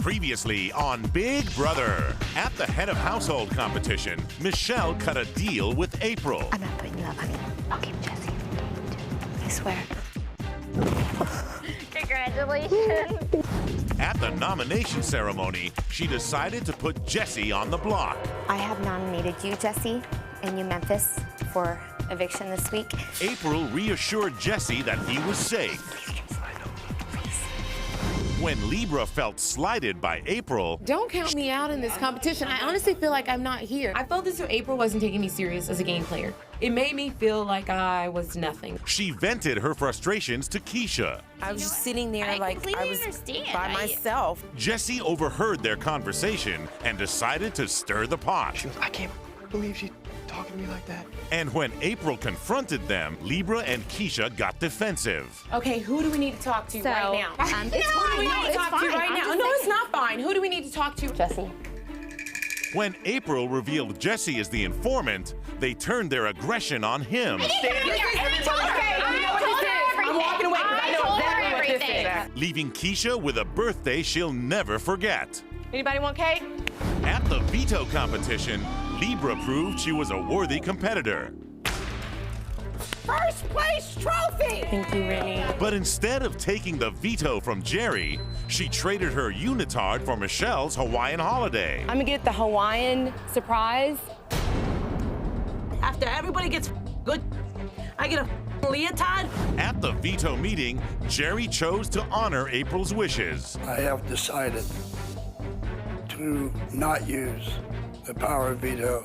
Previously on Big Brother. At the head of household competition, Michelle cut a deal with April. I'm not putting you up, honey. I'll keep Jesse engaged. I swear. Congratulations. At the nomination ceremony, she decided to put Jesse on the block. I have nominated you, Jesse, and you, Memphis, for eviction this week. April reassured Jesse that he was safe. When Libra felt slighted by April, don't count me out in this competition. I honestly feel like I'm not here. I felt as though April wasn't taking me serious as a game player. It made me feel like I was nothing. she vented her frustrations to Keisha. I was just sitting there I was understand. by myself. Jesse overheard their conversation and decided to stir the pot. She goes, I can't believe she's talking to me like that. And when April confronted them, Libra and Keisha got defensive. Okay, who do we need to talk to right now? It's Who do we need to it's talk to fine. right I'm now? just No, saying. it's not fine. Who do we need to talk to? Jesse. When April revealed Jesse as the informant, they turned their aggression on him, I'm walking away because I know exactly what this is. leaving Keisha with a birthday she'll never forget. Anybody want cake? At the veto competition, Libra proved she was a worthy competitor. First place trophy! Thank you, Rennie. But instead of taking the veto from Jerry, she traded her unitard for Michelle's Hawaiian holiday. I'm gonna get the Hawaiian surprise. After everybody gets good, I get a leotard. At the veto meeting, Jerry chose to honor April's wishes. I have decided to not use the power of veto.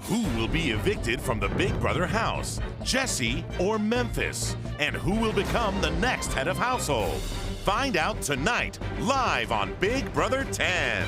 Who will be evicted from the Big Brother house, Jesse or Memphis? And who will become the next head of household? Find out tonight, live on Big Brother 10.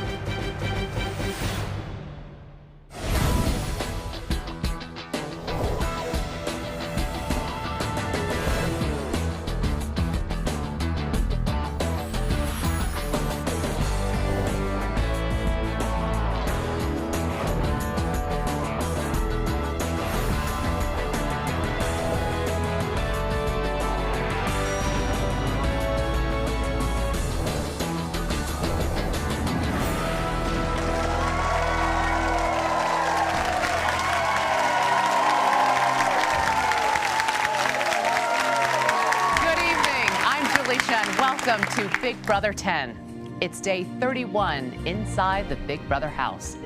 Good evening. I'm Julie Shen. Welcome to Big Brother 10. It's day 31 inside the Big Brother house.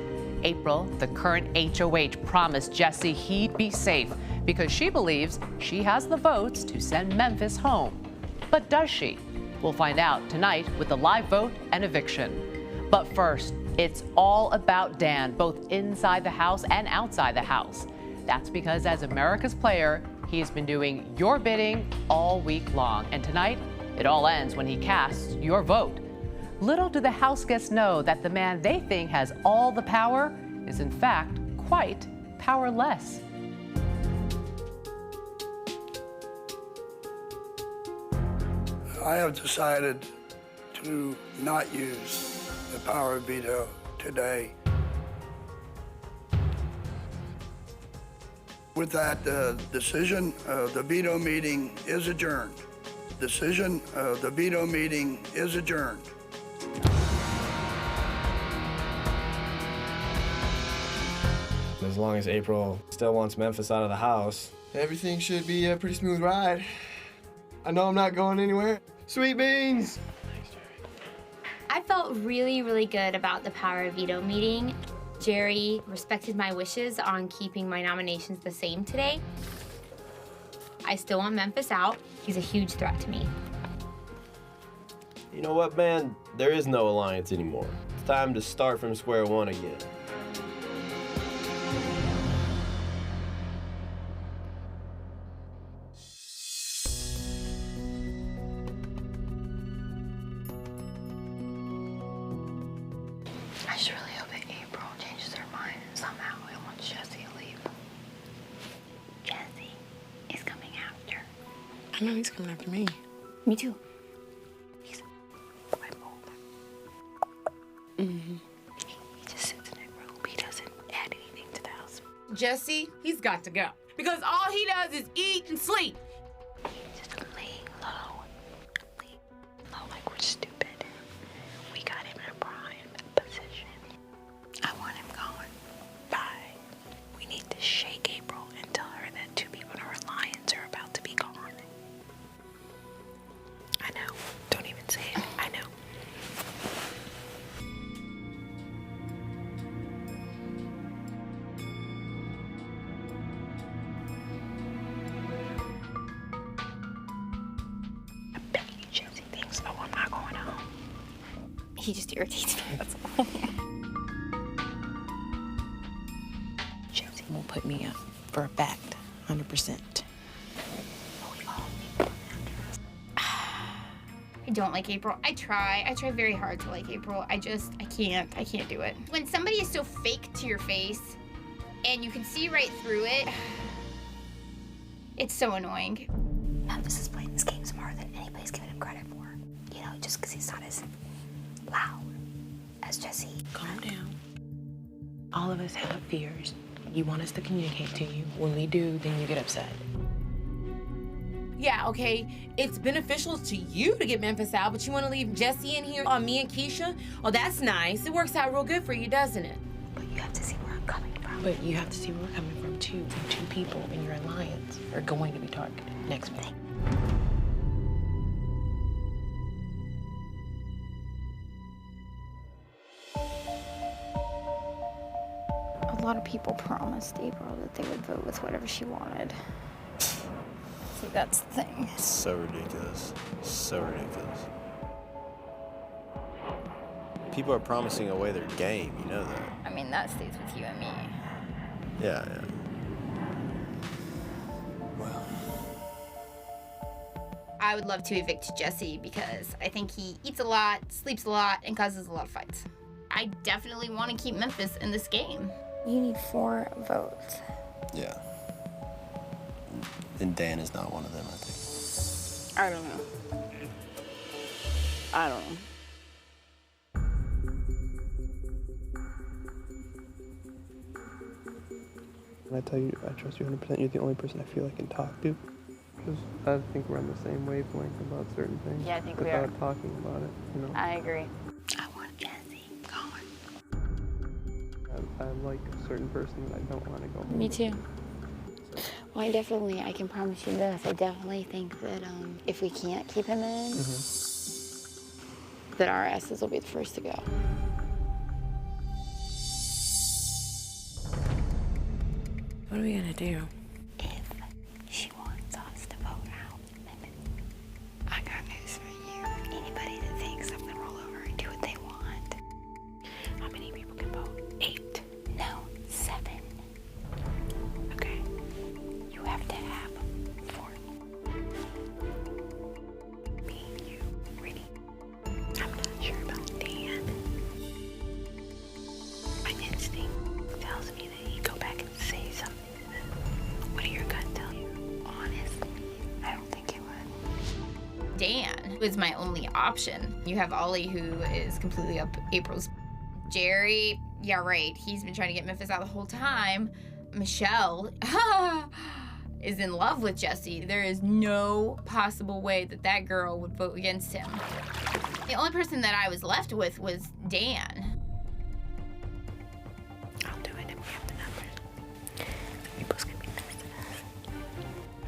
April, the current HOH, promised Jesse he'd be safe because she believes she has the votes to send Memphis home. But does she? We'll find out tonight with the live vote and eviction. But first, it's all about Dan, both inside the house and outside the house. That's because as America's player, he has been doing your bidding all week long. And tonight, it all ends when he casts your vote. Little do the house guests know that the man they think has all the power is in fact quite powerless. I have decided to not use the power of veto today. With that decision, the veto meeting is adjourned. Decision, the veto meeting is adjourned. As long as April still wants Memphis out of the house, everything should be a pretty smooth ride. I know I'm not going anywhere. Sweet beans! I felt really, really good about the power of veto meeting. Jerry respected my wishes on keeping my nominations the same today. I still want Memphis out. He's a huge threat to me. You know what, man? There is no alliance anymore. It's time to start from square one again. I just really hope that April changes her mind somehow and wants Jesse to leave. Jesse is coming after. I know he's coming after me. Me too. He just sits in that room. He doesn't add anything to the house. Jesse, he's got to go. Because all he does is eat and sleep. Just laying low. Laying low like we're stupid. He just irritates me, that's all. Jesse won't put me up for a fact, 100%. I don't like April. I try very hard to like April. I can't do it. When somebody is so fake to your face and you can see right through it, it's so annoying. Memphis is playing this game smarter than anybody's giving him credit for. You know, just because he's not as loud as Jesse. Calm down. All of us have fears. You want us to communicate to you. When we do, then you get upset. Yeah, okay, it's beneficial to you to get Memphis out, but you want to leave Jesse in here on me and Keisha? Oh, that's nice. It works out real good for you, doesn't it? But you have to see where I'm coming from. But you have to see where we're coming from, too. And 2 people in your alliance are going to be targeted next week. A lot of people promised April that they would vote with whatever she wanted. See, that's the thing. So ridiculous. So ridiculous. People are promising away their game, you know that. I mean, that stays with you and me. Yeah. I would love to evict Jesse because I think he eats a lot, sleeps a lot, and causes a lot of fights. I definitely want to keep Memphis in this game. You need 4 votes. Yeah. And Dan is not one of them, I think. I don't know. I don't know. When I tell you I trust you 100%, you're the only person I feel I can talk to. Because I think we're on the same wavelength about certain things. Yeah, I think we are. Without talking about it, you know. I agree. I want Jesse gone. I like a certain person that I don't want to go home Me with. too. Well, I can promise you this. I definitely think that if we can't keep him in, that our asses will be the first to go. What are we gonna do? If she wants us to vote out, I got news for you. Anybody that thinks I'm gonna roll over and do what they want. How many people can vote? 8. No, 7. Okay. You have to have 4. Me, you, Rennie. I'm not sure about Dan. My instinct tells me that he'd go back and say something. What do your gut tell you? Honestly, I don't think it would. Dan was my only option. You have Ollie, who is completely up April's. Jerry, yeah, right. He's been trying to get Memphis out the whole time. Michelle is in love with Jesse. There is no possible way that that girl would vote against him. The only person that I was left with was Dan. I'll do it if we have the numbers. People's gonna be pissed at us.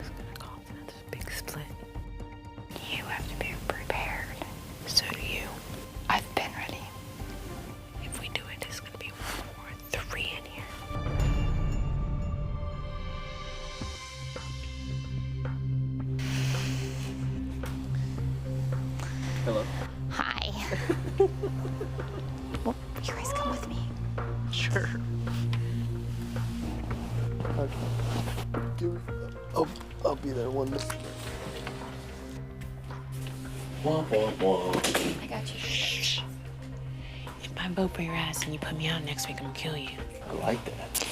It's gonna cause another big split. You have to be prepared. So do you. I've been ready. If we do it, there's gonna be 1 or 3 in here. Hello. Hi. Well, you guys come with me. Sure. Okay. I'll be there one minute. Womp, womp, womp. I got you. Shh. If I vote for your ass and you put me out next week, I'm gonna kill you. I like that.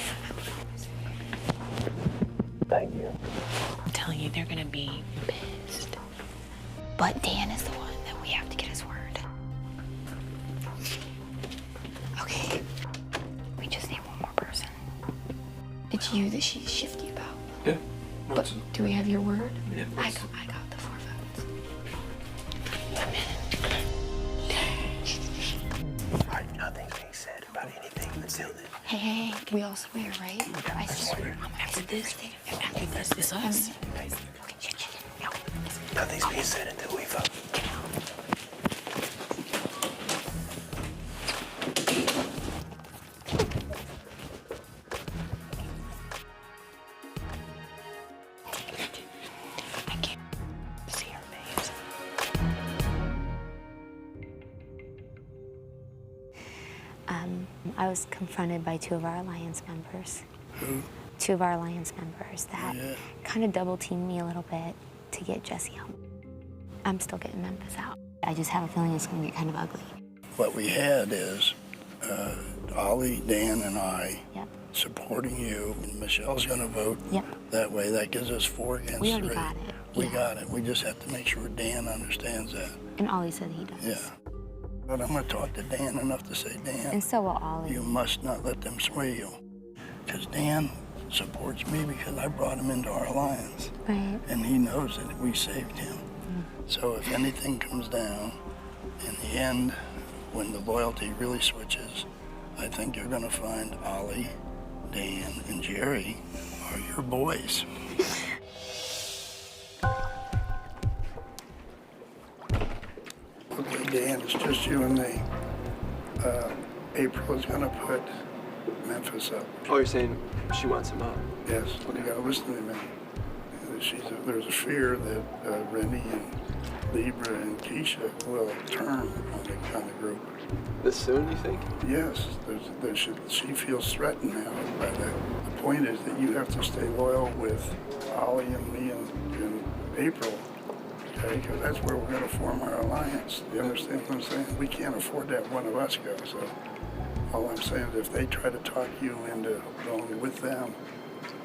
Thank you. I'm telling you, they're gonna be pissed. But Dan is the one that we have to get his word. Okay. We just need 1 more person. It's you that she's shifty about. Yeah. But do we have your word? Yeah. I got the 4 votes. Alright, nothing's being said about anything until then. Hey, we all swear, right? I swear. After this, it's us. Okay, shit. Yo. Nothing's being said until we vote. I can't see her face. I was confronted by 2 of our Alliance members. Who? 2 of our Alliance members that kind of double teamed me a little bit to get Jesse home. I'm still getting Memphis out. I just have a feeling it's gonna get kind of ugly. What we had is Ollie, Dan, and I Yep. supporting you. Michelle's gonna vote. Yep. That way, that gives us 4 against 3. We already got it. We got it. We just have to make sure Dan understands that. And Ollie said he does. Yeah. But I'm gonna talk to Dan enough to say, Dan, And so will Ollie. you must not let them sway you. Because Dan supports me because I brought him into our alliance. Right. And he knows that we saved him. So if anything comes down, in the end, when the loyalty really switches, I think you're gonna find Ollie, Dan, and Jerry are your boys. Okay, Dan, it's just you and me. April is gonna put Memphis up. Oh, you're saying she wants him up? Yes, you gotta listen to me. There's a fear that Rennie and Libra and Keisha will turn on the group. This soon, you think? Yes, she feels threatened now by that. The point is that you have to stay loyal with Ollie and me and April, okay? Because that's where we're going to form our alliance. You understand what I'm saying? We can't afford to have one of us go. So all I'm saying is if they try to talk you into going with them,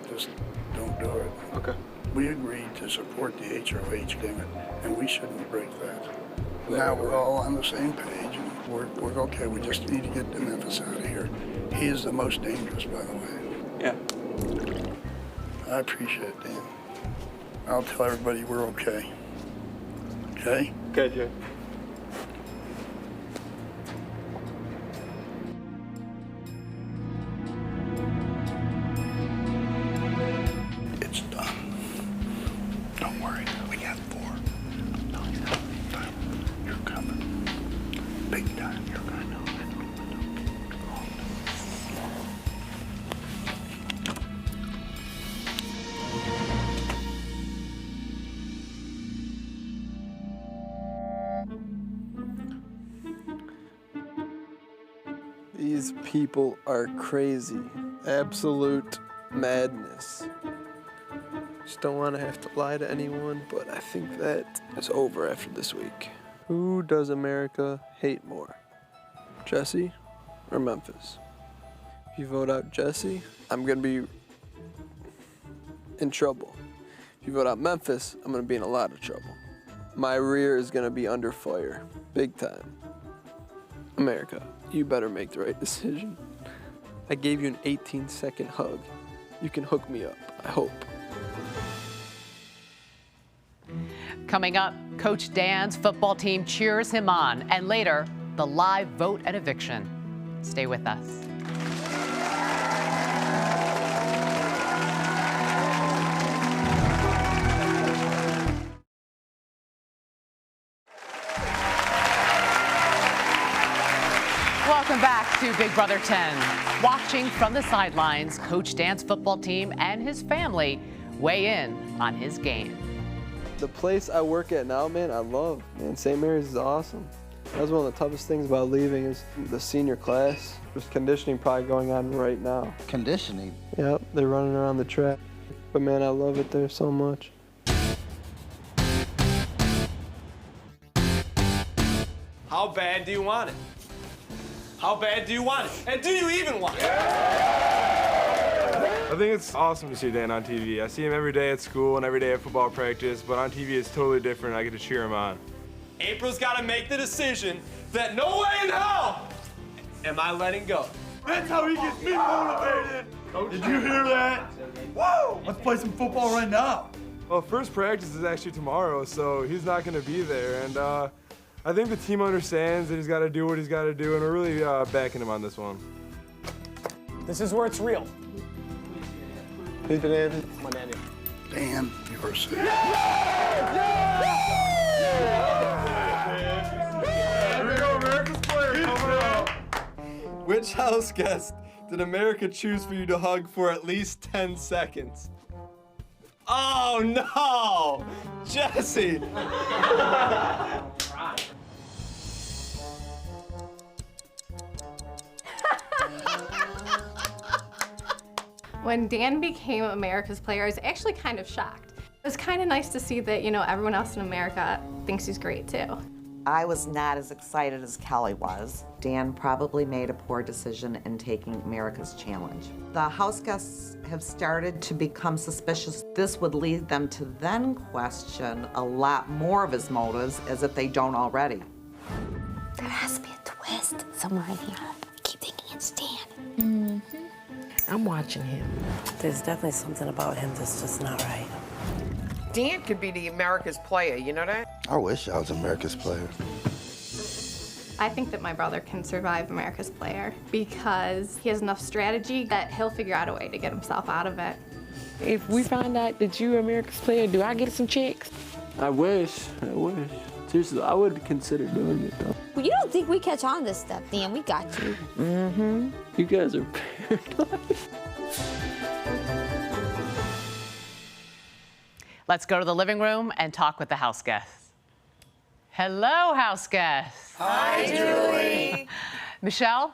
just don't do it. Okay. We agreed to support the HOH thing, and we shouldn't break that. Now we're all on the same page, and we're okay. We just need to get the Memphis out of here. He is the most dangerous, by the way. Yeah. I appreciate it, Dan. I'll tell everybody we're okay. Okay? Okay, Jay. It's done. Don't worry. We got 4. No, you're coming. Big time. You're gonna know. These people are crazy. Absolute madness. Just don't want to have to lie to anyone, but I think that it's over after this week. Who does America hate more? Jesse or Memphis? If you vote out Jesse, I'm going to be in trouble. If you vote out Memphis, I'm going to be in a lot of trouble. My rear is going to be under fire, big time. America, you better make the right decision. I gave you an 18-second hug. You can hook me up, I hope. Coming up, Coach Dan's football team cheers him on, and later, the live vote and eviction. Stay with us. Welcome back to Big Brother 10. Watching from the sidelines, Coach Dan's football team and his family weigh in on his game. The place I work at now, man, I love. Man, St. Mary's is awesome. That was one of the toughest things about leaving is the senior class. There's conditioning probably going on right now. Conditioning? Yep, they're running around the track. But man, I love it there so much. How bad do you want it? How bad do you want it? And do you even want it? I think it's awesome to see Dan on TV. I see him every day at school and every day at football practice, but on TV it's totally different. I get to cheer him on. April's got to make the decision that no way in hell am I letting go. That's how he gets me motivated. Did you hear that? Woo! Let's play some football right now. Well, first practice is actually tomorrow, so he's not going to be there. And I think the team understands that he's got to do what he's got to do, and we're really backing him on this one. This is where it's real. Who's been in? Come on, Daniel. Dan, you're safe. Here we go, America's player coming out. Which house guest did America choose for you to hug for at least 10 seconds? Oh no! Jesse! When Dan became America's player, I was actually kind of shocked. It was kind of nice to see that, you know, everyone else in America thinks he's great too. I was not as excited as Kelly was. Dan probably made a poor decision in taking America's challenge. The house guests have started to become suspicious. This would lead them to then question a lot more of his motives, as if they don't already. There has to be a twist somewhere in here. I keep thinking it's Dan. I'm watching him. There's definitely something about him that's just not right. Dan could be the America's player, you know that? I wish I was America's player. I think that my brother can survive America's player because he has enough strategy that he'll figure out a way to get himself out of it. If we find out that you're America's player, do I get some checks? I wish. Seriously, I would consider doing it though. Well, you don't think we catch on to this stuff, Dan? We got you. Mm-hmm. You guys are paranoid. Let's go to the living room and talk with the house guests. Hello, house guests. Hi, Julie. Michelle?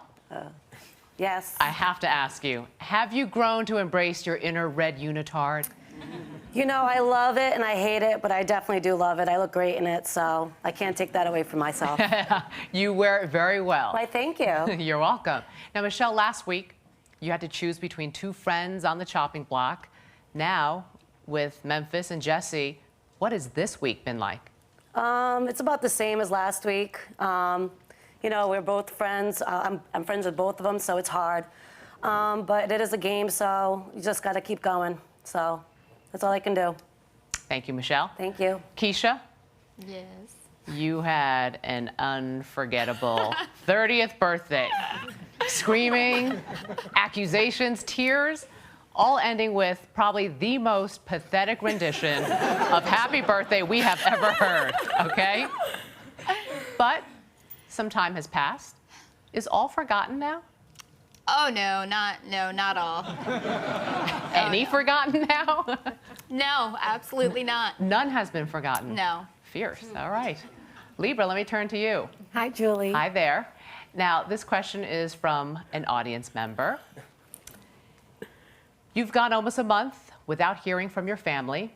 Yes. I have to ask you, have you grown to embrace your inner red unitard? You know, I love it and I hate it, but I definitely do love it. I look great in it, so I can't take that away from myself. You wear it very well. Why, thank you. You're welcome. Now, Michelle, last week, you had to choose between two friends on the chopping block. Now, with Memphis and Jesse, what has this week been like? It's about the same as last week. You know, we're both friends. I'm friends with both of them, so it's hard. But it is a game, so you just got to keep going. So that's all I can do. Thank you, Michelle. Thank you. Keisha? Yes. You had an unforgettable 30th birthday. Screaming, accusations, tears, all ending with probably the most pathetic rendition of Happy Birthday we have ever heard, okay? But some time has passed. Is all forgotten now? Oh, no, not all. Any forgotten now? No, absolutely not. None has been forgotten. No. Fierce, all right. Libra, let me turn to you. Hi, Julie. Hi there. Now, this question is from an audience member. You've gone almost a month without hearing from your family.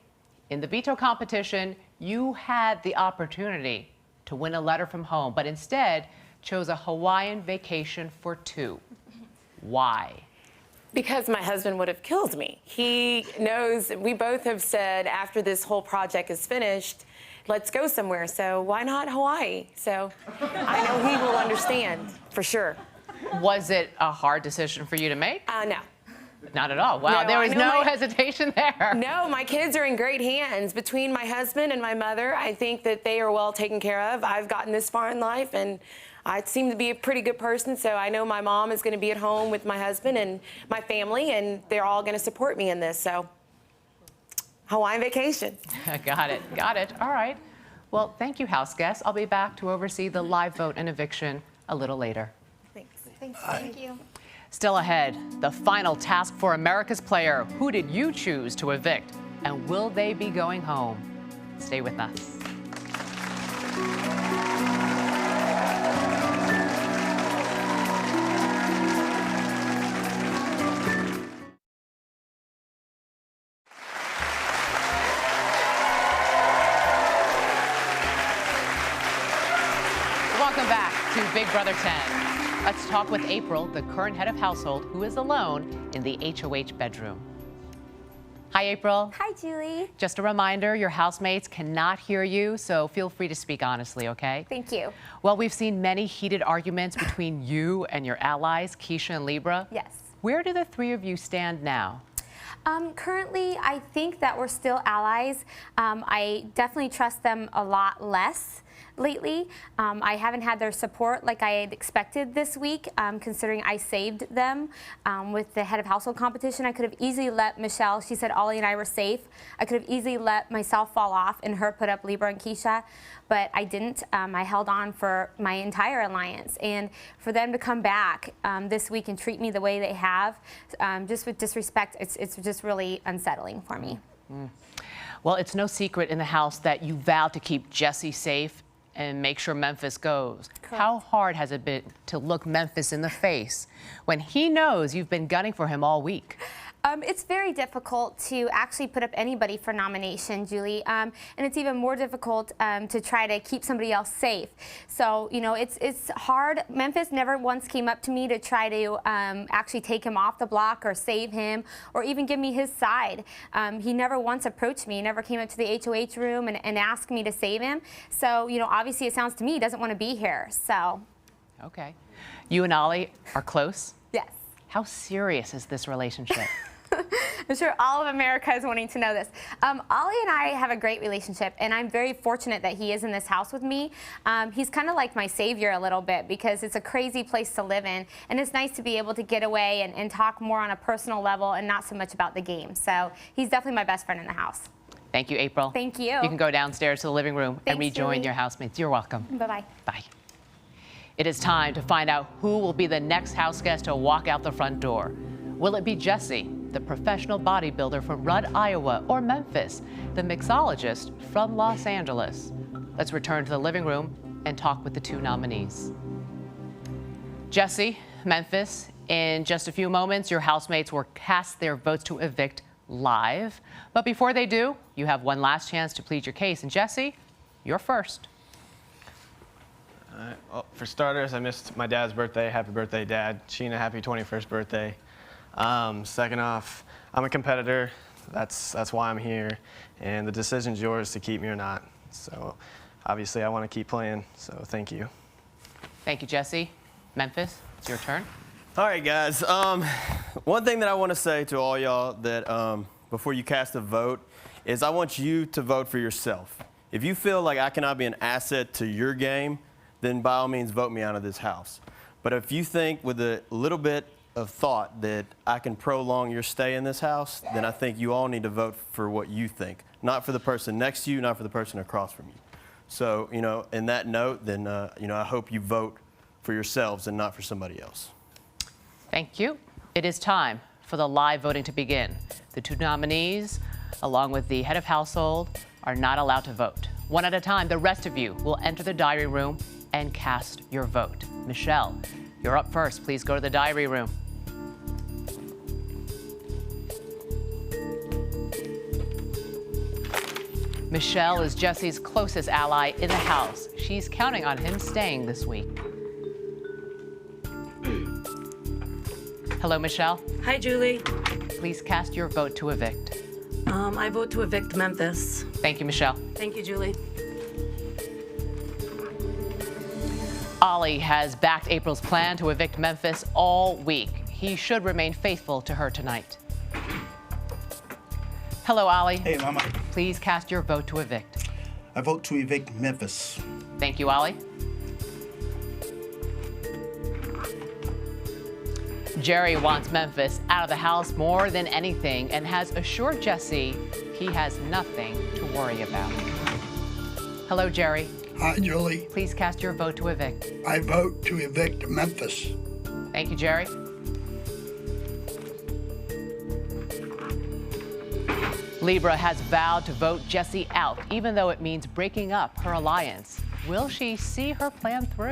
In the veto competition, you had the opportunity to win a letter from home, but instead chose a Hawaiian vacation for two. Why? Because my husband would have killed me. He knows, we both have said after this whole project is finished, let's go somewhere. So why not Hawaii? So I know he will understand for sure. Was it a hard decision for you to make? No. Not at all. Wow, No, there was I know no my- hesitation there. No, my kids are in great hands. Between my husband and my mother, I think that they are well taken care of. I've gotten this far in life, and I seem to be a pretty good person, so I know my mom is going to be at home with my husband and my family, and they're all going to support me in this, so Hawaiian vacation. Got it, got it. All right. Well, thank you, house guests. I'll be back to oversee the live vote and eviction a little later. Thanks. Thank you. Still ahead, the final task for America's player. Who did you choose to evict? And will they be going home? Stay with us. Welcome back to Big Brother 10. Let's talk with April, the current head of household, who is alone in the HOH bedroom. Hi, April. Hi, Julie. Just a reminder, your housemates cannot hear you, so feel free to speak honestly, okay? Thank you. Well, we've seen many heated arguments between you and your allies, Keisha and Libra. Yes. Where do the three of you stand now? Currently, I think that we're still allies. I definitely trust them a lot less lately. I haven't had their support like I had expected this week, considering I saved them with the head of household competition. I could have easily let Michelle, she said Ollie and I were safe. I could have easily let myself fall off and her put up Libra and Keisha, but I didn't. I held on for my entire alliance. And for them to come back this week and treat me the way they have, just with disrespect, it's just really unsettling for me. Well, it's no secret in the house that you vowed to keep Jesse safe and make sure Memphis goes. Correct. How hard has it been to look Memphis in the face when he knows you've been gunning for him all week? It's very difficult to actually put up anybody for nomination, Julie, and it's even more difficult to try to keep somebody else safe. So, you know, it's hard. Memphis never once came up to me to try to actually take him off the block or save him or even give me his side. He never once approached me. He never came up to the HOH room and asked me to save him. So, you know, obviously it sounds to me he doesn't want to be here. So. Okay. You and Ollie are close? Yes. How serious is this relationship? I'm sure all of America is wanting to know this. Ollie and I have a great relationship, and I'm very fortunate that he is in this house with me. He's kind of like my savior a little bit because it's a crazy place to live in, and it's nice to be able to get away and talk more on a personal level and not so much about the game. So he's definitely my best friend in the house. Thank you, April. Thank you. You can go downstairs to the living room and rejoin Julie. your housemates. You're welcome. Bye-bye. Bye. It is time to find out who will be the next house guest to walk out the front door. Will it be Jesse, the professional bodybuilder from Rudd, Iowa, or Memphis, the mixologist from Los Angeles? Let's return to the living room and talk with the two nominees. Jesse, Memphis, in just a few moments, your housemates will cast their votes to evict live. But before they do, you have one last chance to plead your case. And Jesse, you're first. Well, for starters, I missed my dad's birthday. Happy birthday, Dad. Sheena, happy 21st birthday. Second off, I'm a competitor. That's why I'm here. And the decision's yours to keep me or not. So obviously I want to keep playing, so thank you. Thank you, Jesse. Memphis, it's your turn. All right, guys. One thing that I want to say to all y'all that before you cast a vote is I want you to vote for yourself. If you feel like I cannot be an asset to your game, then by all means vote me out of this house. But if you think with a little bit of thought that I can prolong your stay in this house, then I think you all need to vote for what you think. Not for the person next to you, not for the person across from you. So, you know, in that note, then, you know, I hope you vote for yourselves and not for somebody else. Thank you. It is time for the live voting to begin. The two nominees, along with the head of household, are not allowed to vote. One at a time, the rest of you will enter the diary room and cast your vote. Michelle, you're up first. Please go to the diary room. Michelle is Jesse's closest ally in the house. She's counting on him staying this week. Hello, Michelle. Hi, Julie. Please cast your vote to evict. I vote to evict Memphis. Thank you, Michelle. Thank you, Julie. Ollie has backed April's plan to evict Memphis all week. He should remain faithful to her tonight. Hello, Ollie. Hey, Mama. Please cast your vote to evict. I vote to evict Memphis. Thank you, Ollie. Jerry wants Memphis out of the house more than anything and has assured Jesse he has nothing to worry about. Hello, Jerry. Hi, Julie. Please cast your vote to evict. I vote to evict Memphis. Thank you, Jerry. Libra has vowed to vote Jesse out, even though it means breaking up her alliance. Will she see her plan through?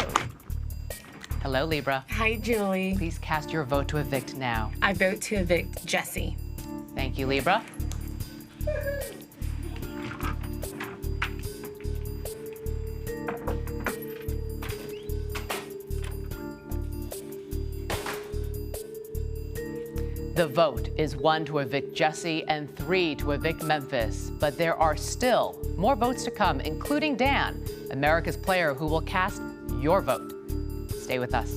Hello, Libra. Hi, Julie. Please cast your vote to evict now. I vote to evict Jesse. Thank you, Libra. The vote is 1 to evict Jesse and 3 to evict Memphis. But there are still more votes to come, including Dan, America's player, who will cast your vote. Stay with us.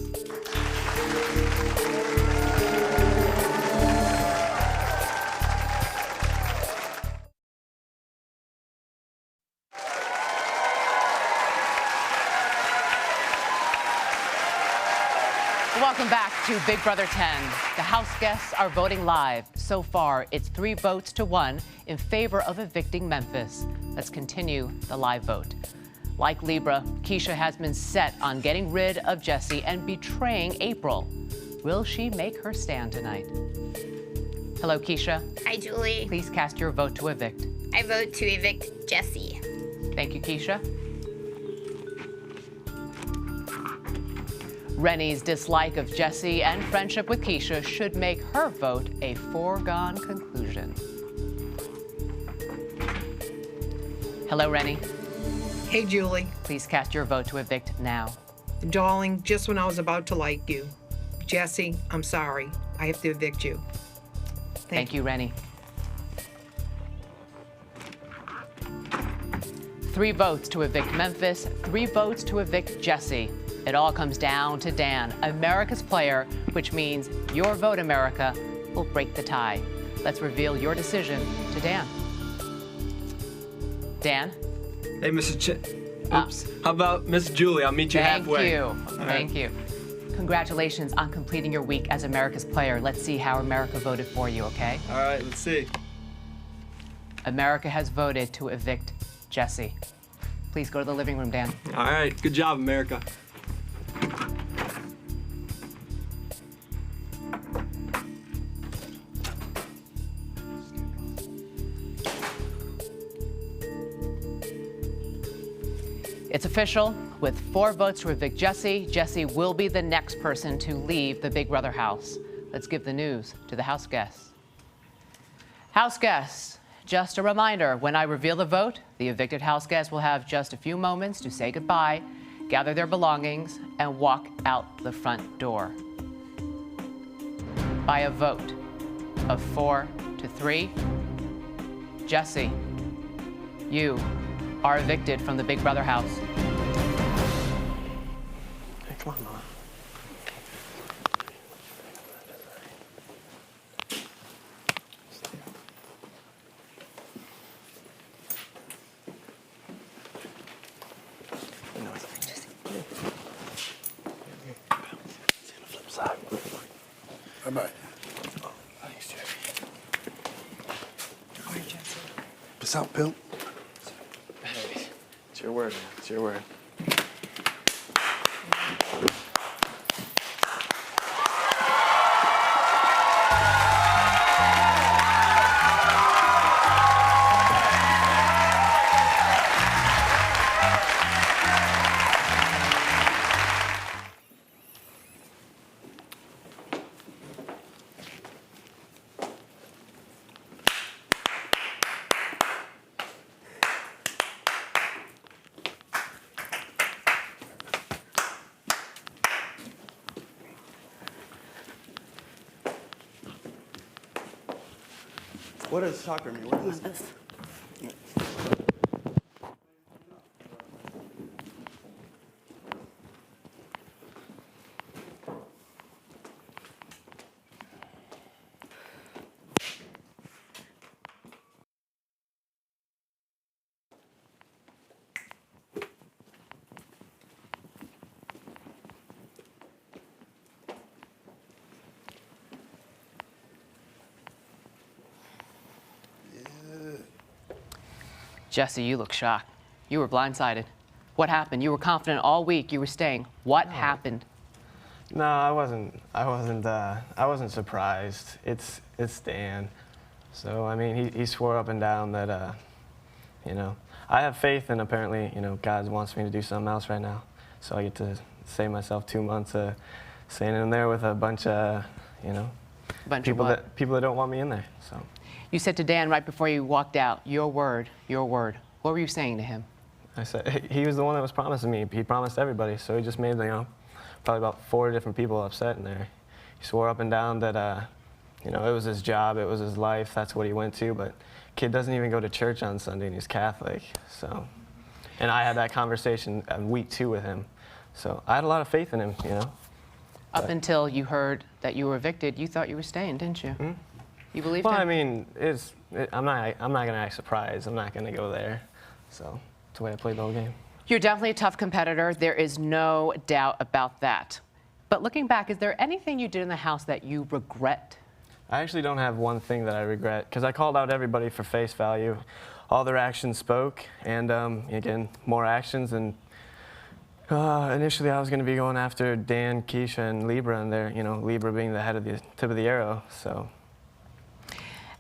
Welcome back to Big Brother 10. The house guests are voting live. So far, it's 3 votes to 1 in favor of evicting Memphis. Let's continue the live vote. Like Libra, Keisha has been set on getting rid of Jesse and betraying April. Will she make her stand tonight? Hello, Keisha. Hi, Julie. Please cast your vote to evict. I vote to evict Jesse. Thank you, Keisha. Rennie's dislike of Jesse and friendship with Keisha should make her vote a foregone conclusion. Hello, Rennie. Hey, Julie. Please cast your vote to evict now. Darling, just when I was about to like you. Jesse, I'm sorry. I have to evict you. Thank you, Rennie. 3 votes to evict Memphis, 3 votes to evict Jesse. It all comes down to Dan, America's player, which means your vote, America, will break the tie. Let's reveal your decision to Dan. Dan? Hey, Oops. How about Miss Julie? I'll meet you halfway. Thank you. Congratulations on completing your week as America's player. Let's see how America voted for you, okay? All right, let's see. America has voted to evict Jesse. Please go to the living room, Dan. All right, good job, America. It's official. With 4 votes to evict Jesse, Jesse will be the next person to leave the Big Brother house. Let's give the news to the house guests. House guests, just a reminder, when I reveal the vote, the evicted house guests will have just a few moments to say goodbye, gather their belongings, and walk out the front door. By a vote of 4 to 3, Jesse, you are evicted from the Big Brother house. Hey, come on, Mom. Bye-bye. Peace out, Bill. Hey, it's your word, man. It's your word. What does soccer mean? What is this? Jesse, you look shocked. You were blindsided. What happened? You were confident all week you were staying. What happened? No, I wasn't surprised. It's Dan. So I mean, he swore up and down that, you know, I have faith, and apparently, you know, God wants me to do something else right now. So I get to save myself 2 months of staying in there with a bunch of, you know, people that don't want me in there. So. You said to Dan right before you walked out, your word, your word. What were you saying to him? I said, he was the one that was promising me. He promised everybody, so he just made, you know, probably about 4 different people upset in there. He swore up and down that, you know, it was his job, it was his life, that's what he went to, but kid doesn't even go to church on Sunday, and he's Catholic, so. And I had that conversation week 2 with him, so I had a lot of faith in him, you know. Up until you heard that you were evicted, you thought you were staying, didn't you? Mm-hmm. You believed him? Well, I mean, I'm not gonna act surprised. I'm not gonna go there. So it's the way I played the whole game. You're definitely a tough competitor. There is no doubt about that. But looking back, is there anything you did in the house that you regret? I actually don't have one thing that I regret, because I called out everybody for face value. All their actions spoke, and again, more actions. And initially, I was going to be going after Dan, Keisha, and Libra, and there, you know, Libra being the head of the tip of the arrow. So.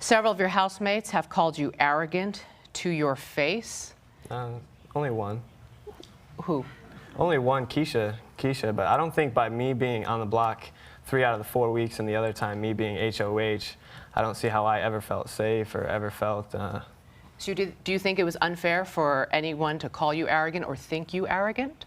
Several of your housemates have called you arrogant to your face. Only one. Who? Only one, Keisha. Keisha, but I don't think by me being on the block 3 out of the 4 weeks and the other time me being HOH, I don't see how I ever felt safe or ever felt. So do you think it was unfair for anyone to call you arrogant or think you arrogant?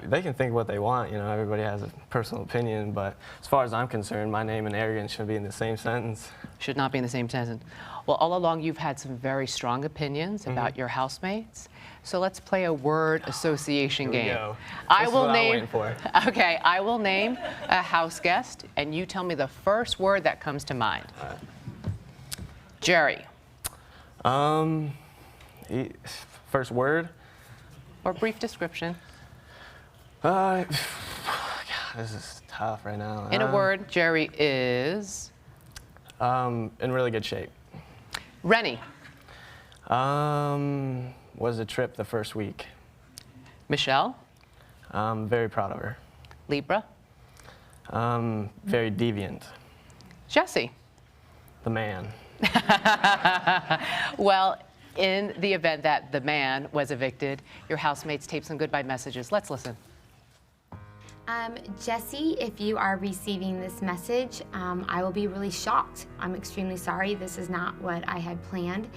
They can think what they want, you know, everybody has a personal opinion, but as far as I'm concerned, my name and arrogance should be in the same sentence. Should not be in the same sentence. Well, all along you've had some very strong opinions about your housemates. So let's play a word association game. Here we go. I This is will what I'm name. waiting for. Okay, I will name a house guest, and you tell me the first word that comes to mind. Jerry. First word? Or brief description. God, this is tough right now. In a word, Jerry is? In really good shape. Rennie. Was a trip the first week. Michelle. Very proud of her. Libra. Very deviant. Jesse. The man. Well, in the event that the man was evicted, your housemates taped some goodbye messages. Let's listen. Jesse, if you are receiving this message, I will be really shocked. I'm extremely sorry. This is not what I had planned.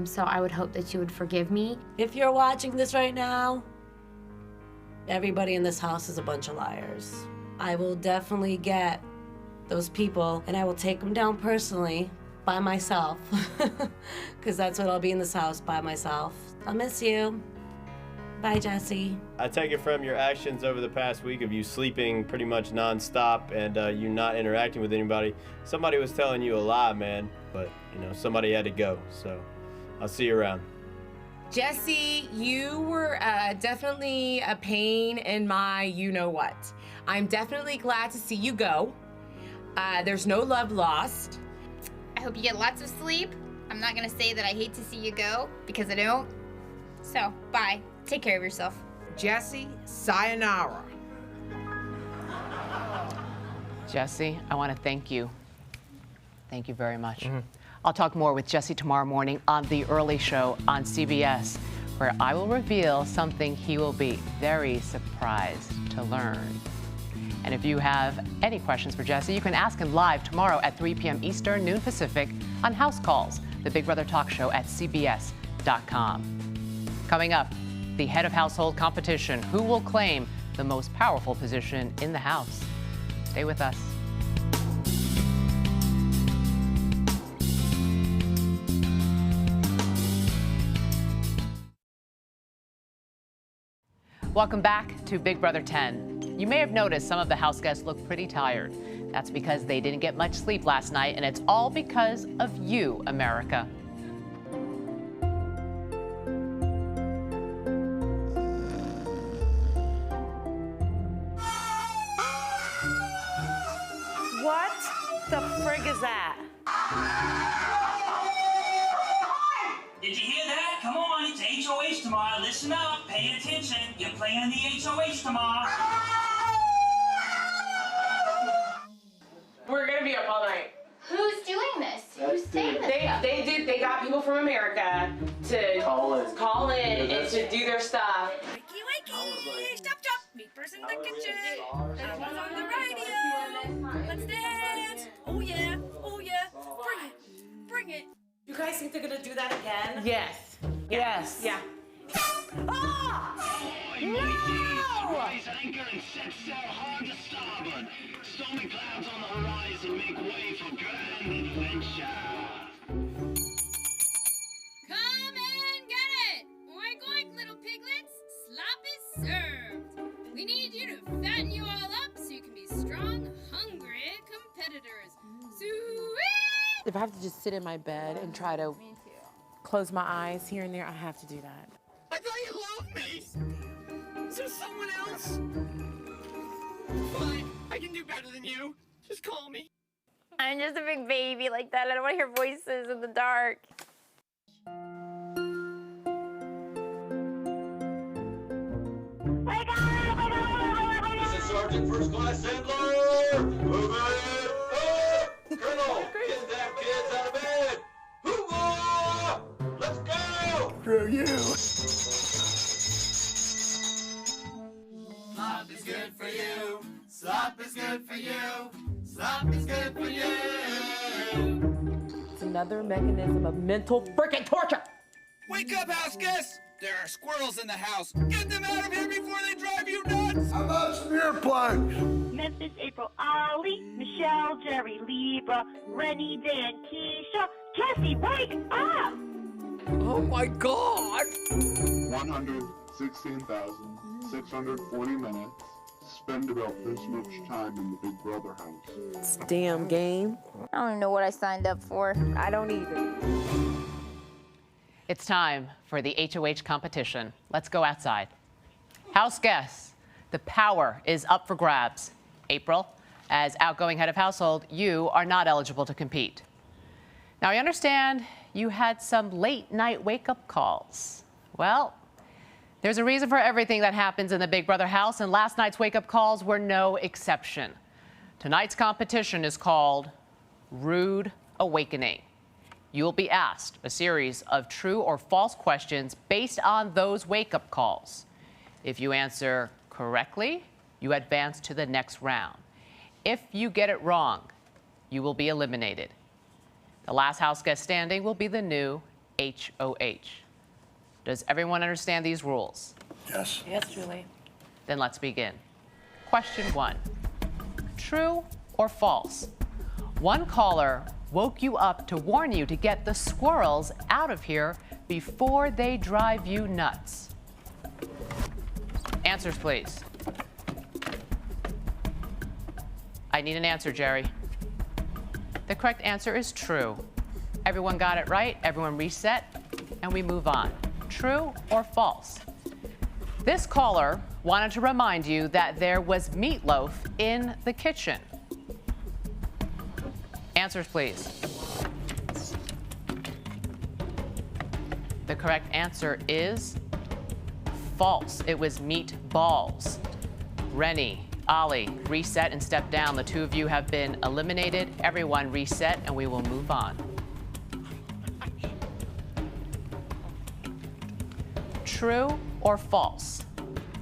So I would hope that you would forgive me. If you're watching this right now, everybody in this house is a bunch of liars. I will definitely get those people and I will take them down personally by myself, because that's what I'll be in this house, by myself. I'll miss you. Bye, Jesse. I take it from your actions over the past week of you sleeping pretty much nonstop and you not interacting with anybody. Somebody was telling you a lie, man, but you know, somebody had to go, so I'll see you around. Jesse, you were definitely a pain in my you-know-what. I'm definitely glad to see you go. There's no love lost. I hope you get lots of sleep. I'm not gonna say that I hate to see you go, because I don't. So, bye. Take care of yourself. Jesse, sayonara. Jesse, I want to thank you. Thank you very much. I'll talk more with Jesse tomorrow morning on The Early Show on CBS, where I will reveal something he will be very surprised to learn. And if you have any questions for Jesse, you can ask him live tomorrow at 3 p.m. Eastern, noon Pacific on House Calls, the Big Brother Talk Show at CBS.com. Coming up, the head of household competition. Who will claim the most powerful position in the house? Stay with us. Welcome back to Big Brother 10. You may have noticed some of the house guests look pretty tired. That's because they didn't get much sleep last night, and it's all because of you, America. What the frig is that? Did you hear that? Come on, it's HOH tomorrow. Listen up, pay attention. You're playing the HOH tomorrow. We're gonna be up all night. Who's doing this? Who's saying this? They got people from America to call in and to do their stuff. Stop, meet person in the kitchen. I was on the radio. Let's dance. Oh yeah, bring it. You guys think they're gonna do that again? Yes. Yes. Yeah. Raise anchor and set sail hard to starboard. Stormy clouds on the horizon make way for grand adventure. Come and get it. Oink oink, little piglets. Slop is served. We need you to fatten you all up so you can be strong, hungry competitors. Sweet! If I have to just sit in my bed and try to close my eyes here and there, I have to do that. I thought you loved me. Is there someone else? Fine, I can do better than you. Just call me. I'm just a big baby like that. I don't want to hear voices in the dark. This is Sergeant First Class Sandler. Move it. Colonel, get them kids out of bed. Hoorah! Let's go. Screw you. My Slop is good for you. Slop is good for you. Slop is good for you. It's another mechanism of mental freaking torture. Wake up, house guests! There are squirrels in the house. Get them out of here before they drive you nuts! How about some earplugs? Memphis, April, Ollie, Michelle, Jerry, Libra, Rennie, Dan, Keisha. Jesse, wake up! Oh my God! 116,640 minutes. Spend about this much time in the Big Brother house. This damn game. I don't even know what I signed up for. I don't either. It's time for the HOH competition. Let's go outside. House guests, the power is up for grabs. April, as outgoing head of household, you are not eligible to compete. Now, I understand you had some late night wake-up calls. Well, there's a reason for everything that happens in the Big Brother house, and last night's wake-up calls were no exception. Tonight's competition is called Rude Awakening. You'll be asked a series of true or false questions based on those wake-up calls. If you answer correctly, you advance to the next round. If you get it wrong, you will be eliminated. The last house guest standing will be the new HOH. Does everyone understand these rules? Yes. Yes, Julie. Then let's begin. Question 1. True or false? One caller woke you up to warn you to get the squirrels out of here before they drive you nuts. Answers, please. I need an answer, Jerry. The correct answer is true. Everyone got it right, everyone reset, and we move on. True or false? This caller wanted to remind you that there was meatloaf in the kitchen. Answers, please. The correct answer is false. It was meatballs. Rennie, Ollie, reset and step down. The two of you have been eliminated. Everyone reset, and we will move on. True or false?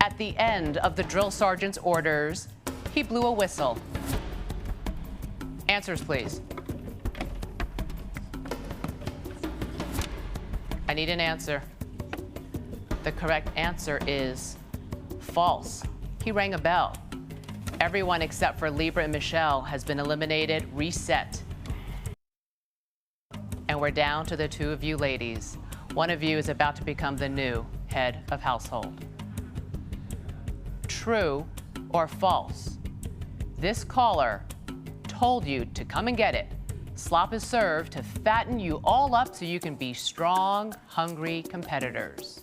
At the end of the drill sergeant's orders, he blew a whistle. Answers, please. I need an answer. The correct answer is false. He rang a bell. Everyone except for Libra and Michelle has been eliminated, reset. And we're down to the two of you ladies. One of you is about to become the new head of household. True or false? This caller told you to come and get it. Slop is served to fatten you all up so you can be strong, hungry competitors.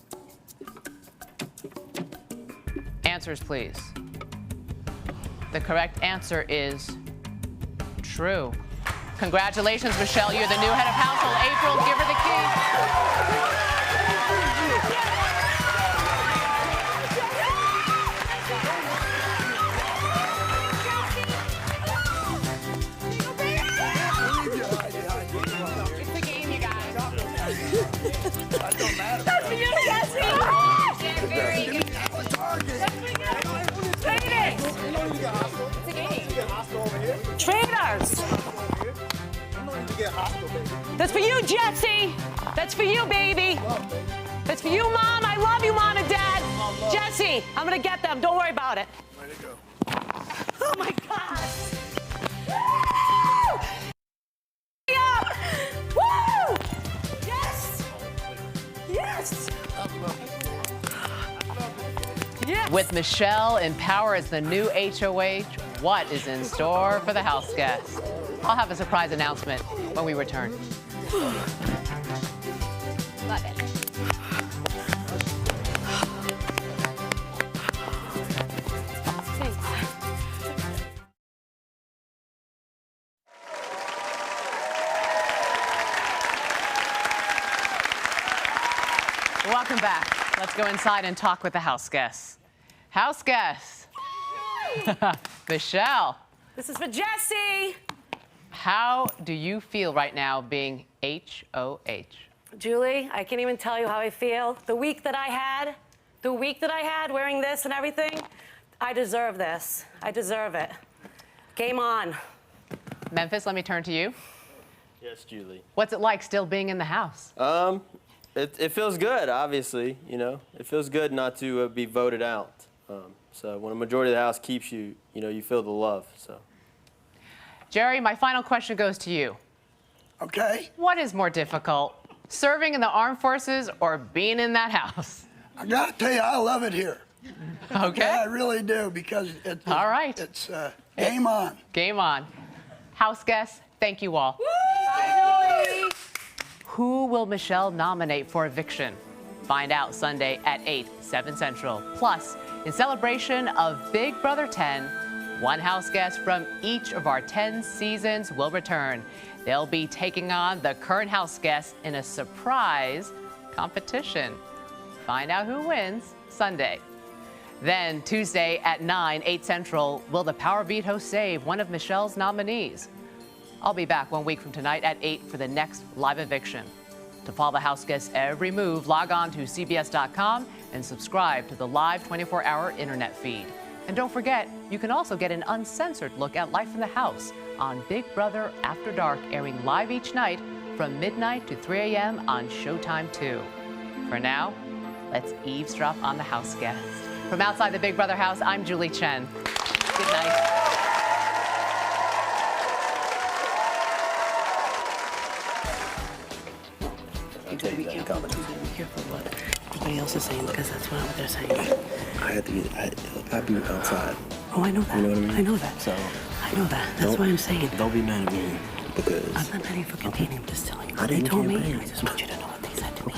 Answers, please. The correct answer is true. Congratulations, Michelle. You're the new head of household. April, give her the key. It's a game, you guys. That don't matter. That's for you, Jesse. Very good. Traitors! That's for you, Jesse. That's for you, baby. That's for you, Mom. I love you, Mom and Dad. Jesse, I'm gonna get them. Don't worry about it. Way to go. Oh my God! Woo! Yeah! Woo! Yes! Yes! Yes! With Michelle in power as the new HOH, what is in store for the house guests? I'll have a surprise announcement when we return. Love it. Welcome back. Let's go inside and talk with the house guests. House guests. Michelle. This is for Jesse. How do you feel right now being HOH? Julie, I can't even tell you how I feel. The week that I had wearing this and everything, I deserve this. I deserve it. Game on. Memphis, let me turn to you. Yes, Julie. What's it like still being in the house? It feels good, obviously, you know. It feels good not to be voted out. So when a majority of the House keeps you, you know, you feel the love, so. Jerry, my final question goes to you. Okay. What is more difficult, serving in the armed forces or being in that house? I gotta tell you, I love it here. Okay. Yeah, I really do, because All right. It's game on. Game on. House guests, thank you all. Who will Michelle nominate for eviction? Find out Sunday at 8, 7 Central. Plus, in celebration of Big Brother 10, one house guest from each of our 10 seasons will return. They'll be taking on the current house guests in a surprise competition. Find out who wins Sunday. Then Tuesday at 9, 8 Central, will the Power Veto save one of Michelle's nominees? I'll be back 1 week from tonight at 8 for the next live eviction. To follow the house guests' every move, log on to CBS.com and subscribe to the live 24-hour internet feed. And don't forget, you can also get an uncensored look at life in the house on Big Brother After Dark, airing live each night from midnight to 3 a.m. on Showtime 2. For now, let's eavesdrop on the house guests. From outside the Big Brother house, I'm Julie Chen. Good night. Be careful. Be careful what everybody else is saying, because that's what they're saying. I'd be outside. Oh, I know that. You know what I mean? I know that. So I know that. That's why I'm saying. Don't be mad at me because I'm not mad at you for campaigning. I'm just telling you. I They didn't told me. campaign. I just want you to know what they said to me.